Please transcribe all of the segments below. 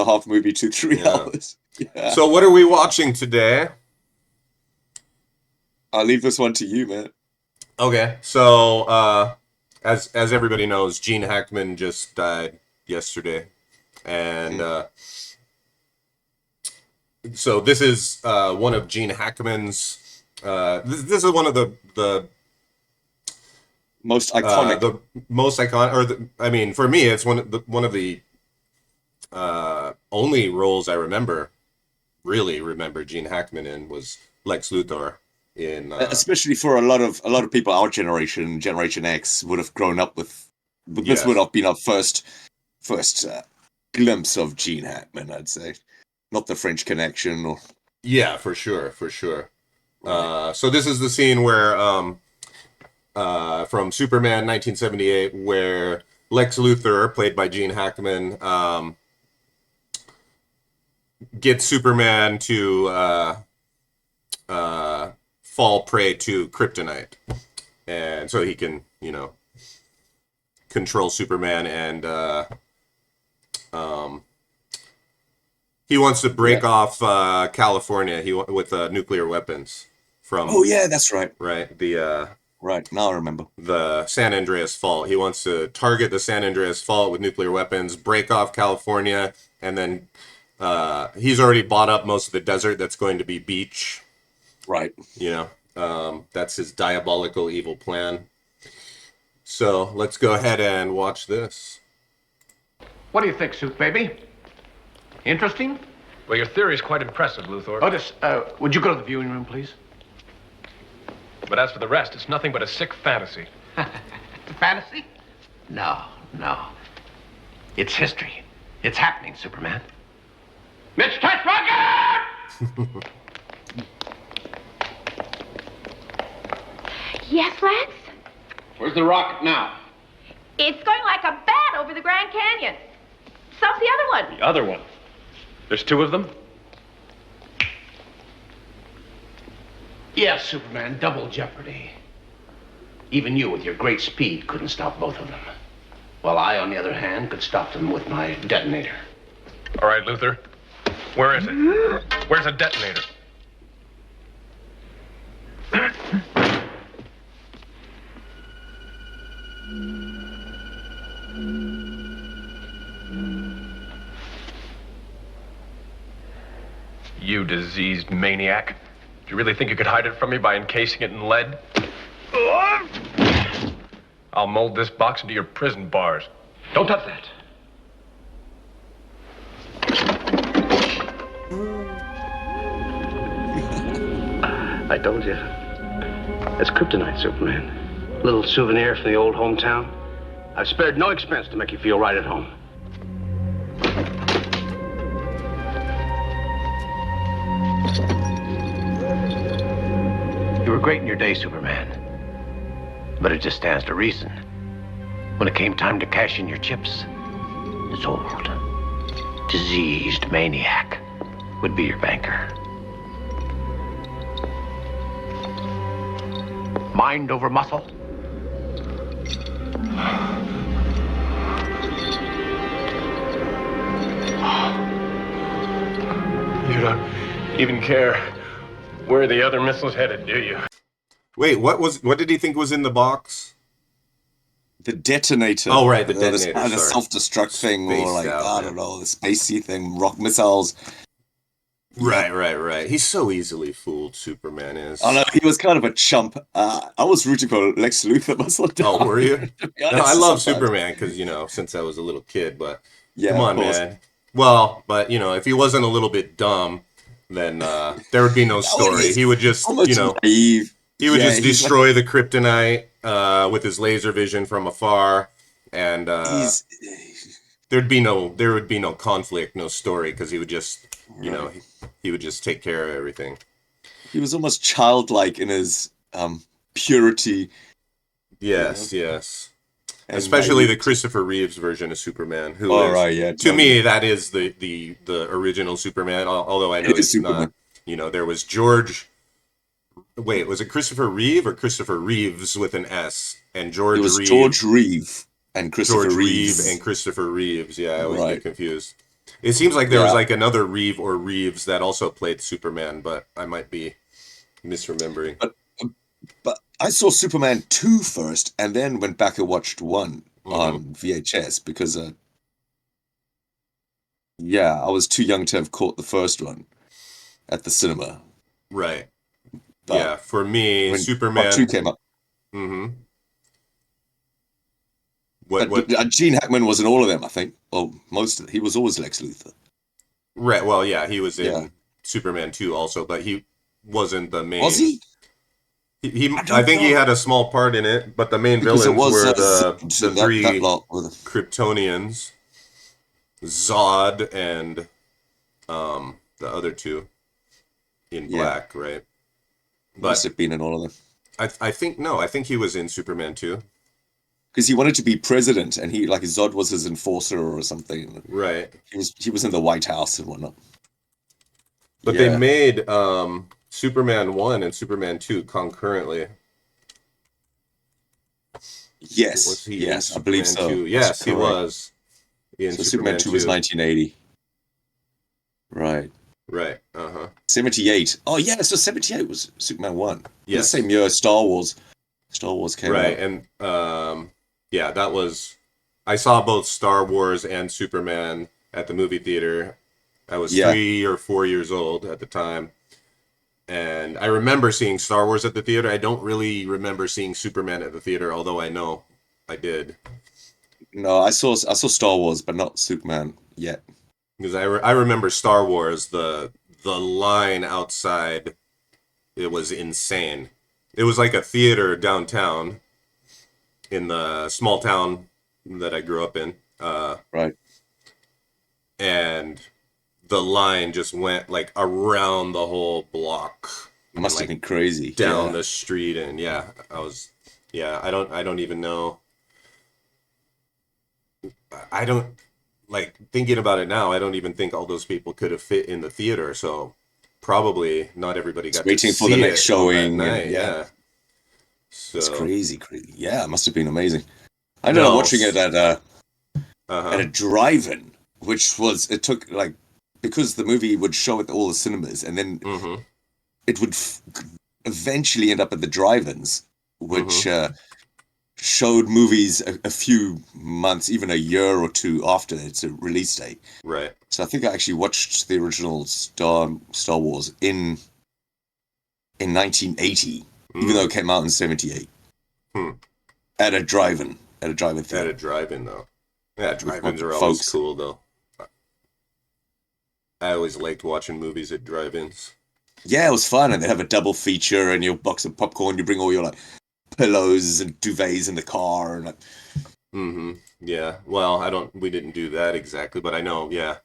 2.5 movie to 3 Yeah. hours. Yeah. So what are we watching today? I'll leave this one to you, man. Okay, so as everybody knows, Gene Hackman just died yesterday, and so this is one of Gene Hackman's. This is one of the Most iconic. the most iconic, I mean, for me, it's one of the only roles I really remember Gene Hackman in was Lex Luthor in. Especially for a lot of people our generation, Generation X, would have grown up with. This Yes. would have been our first glimpse of Gene Hackman, I'd say. Not the French Connection or. Yeah, for sure. Right. So this is the scene where from Superman 1978, where Lex Luthor, played by Gene Hackman, gets Superman to fall prey to kryptonite, and so he can, control Superman, and he wants to break off California with nuclear weapons from. Oh yeah, that's right. Right, the Right, now I remember. the San Andreas Fault. He wants to target the San Andreas Fault with nuclear weapons, break off California, and then he's already bought up most of the desert that's going to be beach. Right. That's his diabolical evil plan. So let's go ahead and watch this. What do you think, Soup Baby? Interesting? Well, your theory is quite impressive, Luthor. Otis, would you go to the viewing room, please? But as for the rest, it's nothing but a sick fantasy. Fantasy? No. It's history. It's happening, Superman. Mitch Teschmacher! Yes, Lex? Where's the rocket now? It's going like a bat over the Grand Canyon. So's the other one. The other one. There's two of them? Yes, Superman, double jeopardy. Even you, with your great speed, couldn't stop both of them. While I, on the other hand, could stop them with my detonator. All right, Luthor. Where is it? Where's a detonator? You diseased maniac. Do you really think you could hide it from me by encasing it in lead? I'll mold this box into your prison bars. Don't touch that. I told you. It's kryptonite, Superman. A little souvenir from the old hometown. I've spared no expense to make you feel right at home. You were great in your day, Superman. But it just stands to reason. When it came time to cash in your chips, this old, diseased maniac would be your banker. Mind over muscle? You don't even care where the other missile's headed, do you? Wait, what did he think was in the box? The detonator. Oh, right, the detonator, The sorry. self-destruct thing, Spaced or like, out, I yeah. don't know, the spacey thing, rock missiles. Right. He's so easily fooled, Superman is. Oh no, he was kind of a chump. I was rooting for Lex Luthor most of the time. Oh, were you? to be No, honest, I love sometimes. Superman because, since I was a little kid, but Yeah, come of on, course. man. Well, but, if he wasn't a little bit dumb, then there would be no story. he's He would just, Almost naive. he would Yeah, just he's destroy the kryptonite with his laser vision from afar, and he's there would be no conflict, no story, because he would just, he would just take care of everything. he was almost childlike in his purity. Yes. And Especially the naive. Christopher Reeves version of Superman, who Oh, is, right, yeah, to totally. me, that is the original Superman, although I know It is it's Superman. not. There was George... Wait, was it Christopher Reeve or Christopher Reeves with an S? And George It was Reeve... George Reeve and Christopher George Reeves. Reeve and Christopher Reeves. Yeah, I always Right. get confused. It seems like there was Yeah. like another Reeve or Reeves that also played Superman, but I might be misremembering. But I saw Superman 2 first, and then went back and watched 1 on VHS because, yeah, I was too young to have caught the first one at the cinema. Right. But Yeah, for me, when Superman. Part 2 came up. Mm-hmm. But What? Gene Hackman was in all of them, I think. Well, most of it. He was always Lex Luthor. Right. Well, yeah, he was in Yeah. Superman 2 also, but he wasn't the main. Was he? I think he had a small part in it, but the main Because villains it was were Zod, the three that lot with Kryptonians, Zod, and the other two in Yeah. black, right? must But have been in all of them. I think no, I think he was in Superman 2. Because he wanted to be president, and he like Zod was his enforcer or something. Right. He was in the White House and whatnot. But Yeah. they made Superman 1 and Superman 2 concurrently. Yes, Was he yes, in I believe Superman so. 2? Yes, That's he correct. was in So Superman 2 was 1980. Right. Right. Uh-huh. 78. Oh yeah, so 78 was Superman 1. Yes. The same year Star Wars came Right. out. And yeah, that was I saw both Star Wars and Superman at the movie theater. I was Yeah. 3 or 4 years old at the time. And I remember seeing Star Wars at the theater. I don't really remember seeing Superman at the theater, although I know I did. No, I saw Star Wars, but not Superman yet. Because I remember Star Wars, the line outside, it was insane. It was like a theater downtown in the small town that I grew up in. Right. And the line just went like around the whole block. It must like, have been crazy. down Yeah. the street, and I don't even know. I don't like thinking about it now. I don't even think all those people could have fit in the theater. So probably not everybody got waiting to for the see next it on that showing, night, and- yeah. So It's crazy. Yeah, it must have been amazing. I ended up watching it at a drive-in, it took like, because the movie would show at all the cinemas, and then Mm-hmm. it would eventually end up at the drive-ins, which showed movies a few months, even a year or two after its release date. Right. So I think I actually watched the original Star Wars in 1980, even though it came out in 78. Hmm. At a drive-in At theater. a drive-in though. Yeah, drive-ins are folks. always cool though. I always liked watching movies at drive-ins. Yeah, it was fun, and they have a double feature, and your box of popcorn. You bring all your like pillows and duvets in the car, and like, Mm-hmm. Yeah. Well, we didn't do that exactly, but I know, yeah,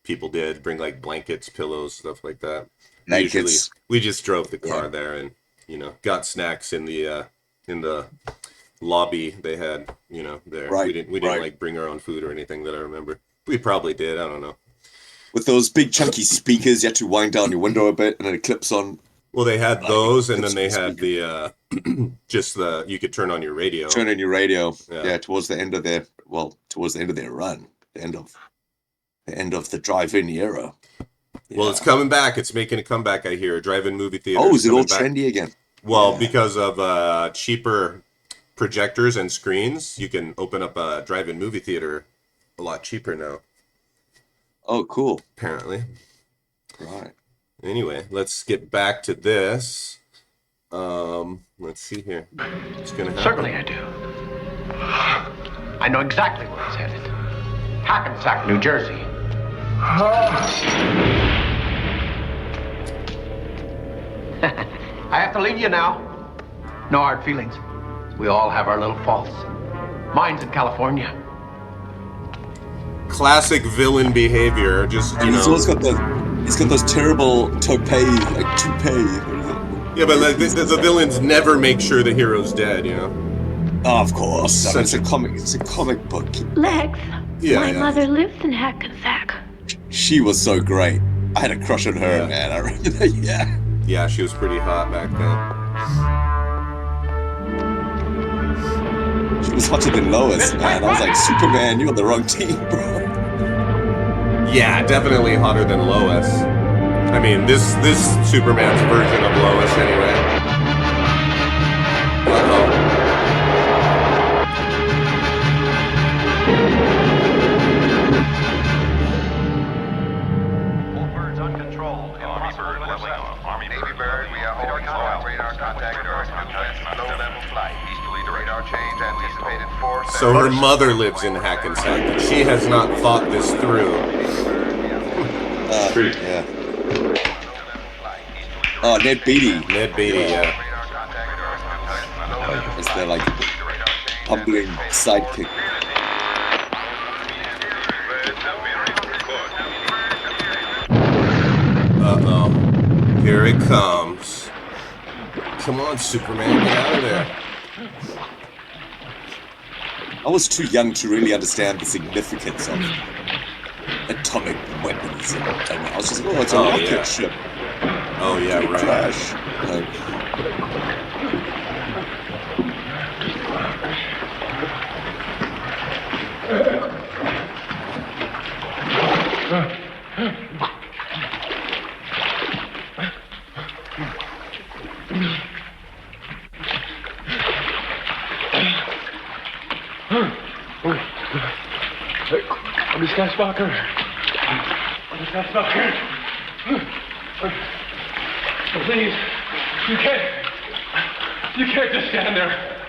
people did bring like blankets, pillows, stuff like that. blankets. Usually, we just drove the car Yeah. there and, got snacks in the lobby they had, there. Right, We didn't right. like bring our own food or anything that I remember. We probably did. I don't know. With those big chunky speakers, you had to wind down your window a bit, and then it clips on. Well, they had Like, those, and then it's they the had the you could turn on your radio. Turn on your radio. Yeah. Yeah, towards the end of their run, the end of the drive-in era. Well, it's coming back. It's making a comeback, I hear. Drive-in movie theater. Oh, is it all coming back. trendy again? Well, Yeah. because of cheaper projectors and screens, you can open up a drive-in movie theater a lot cheaper now, Oh, cool. apparently. Right. Anyway, let's get back to this. Let's see here. What's going to happen? Certainly I do. I know exactly where he's headed. Hackensack, New Jersey. I have to leave you now. No hard feelings. We all have our little faults. Mine's in California. Classic villain behavior. Just, And he's always got those terrible toupee. Yeah, but like, the villains never make sure the hero's dead, Oh, of course. I mean, Such it's a comic book. Lex, Yeah, my yeah. mother lives in Hackensack. She was so great. I had a crush on her, Yeah. man. I remember that. Yeah. Yeah, she was pretty hot back then. She was hotter than Lois, man. I was like, Superman, you're on the wrong team, bro. Yeah, definitely hotter than Lois. I mean, this Superman's version of Lois, anyway. Uh-oh. Birds uncontrolled. Army Bird leveling off. Army Navy Bird, we are holding low radar contact. Low-level flight. Easterly radar change anticipated 4 seconds. So her mother lives in Hackensack, but she has not thought this through. Yeah. Oh, Ned Beatty. Ned Beatty, yeah. Is their like humbling sidekick. Uh-oh. Here it comes. Come on, Superman, get out of there. I was too young to really understand the significance of atomic weapons. And I was just like, oh, it's a rocket yeah. ship. Oh, yeah, right. Crash. Like, Mr. Sparker. Mr. Sparker. Please. You can't just stand there.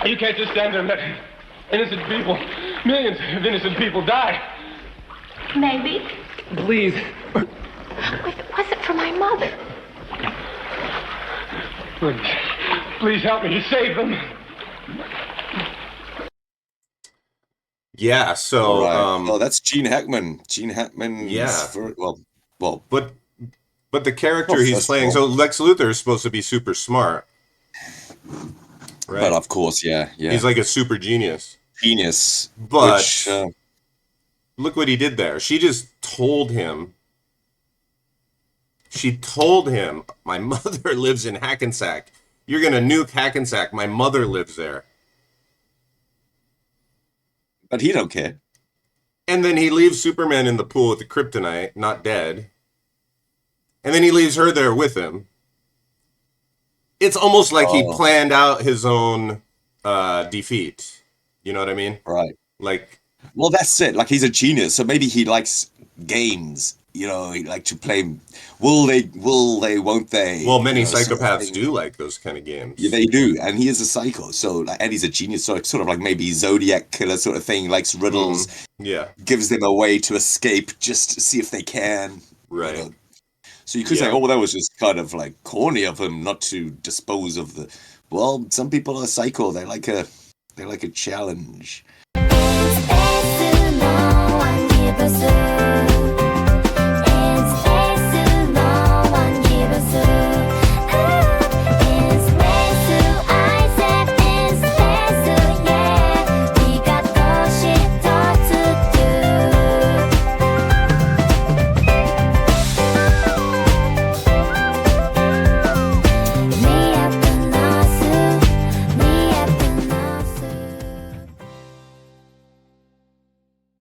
You can't just stand there and let innocent people, millions of innocent people die. Maybe. Please. If it wasn't for my mother. Please help me to save them. Yeah, so, right. Oh, that's Gene Hackman. Gene Hackman. Yeah. Well. But the character Well, he's first playing, of so all- Lex Luthor is supposed to be super smart. Right? But of course, yeah. He's like a super genius. Genius. But Which, look what he did there. She just told him. She told him, my mother lives in Hackensack. You're going to nuke Hackensack. My mother lives there. but he don't care. And then he leaves Superman in the pool with the kryptonite, not dead. And then he leaves her there with him. It's almost like he planned out his own defeat. You know what I mean? Right. Like, Well, that's it. Like, he's a genius, so maybe he likes games. You know, he like to play. Will they? Won't they? well, many You know, sort of psychopaths thing. do like those kind of games. Yeah, they do, and he is a psycho. So, like, and he's a genius. So, it's sort of like maybe Zodiac killer sort of thing. Likes riddles, Yeah, gives them a way to escape, just to see if they can. right. You know. So you could say, Yeah. oh, well, that was just kind of like corny of him not to dispose of the. Well, some people are psycho. They like a challenge. It's best to know I'm here,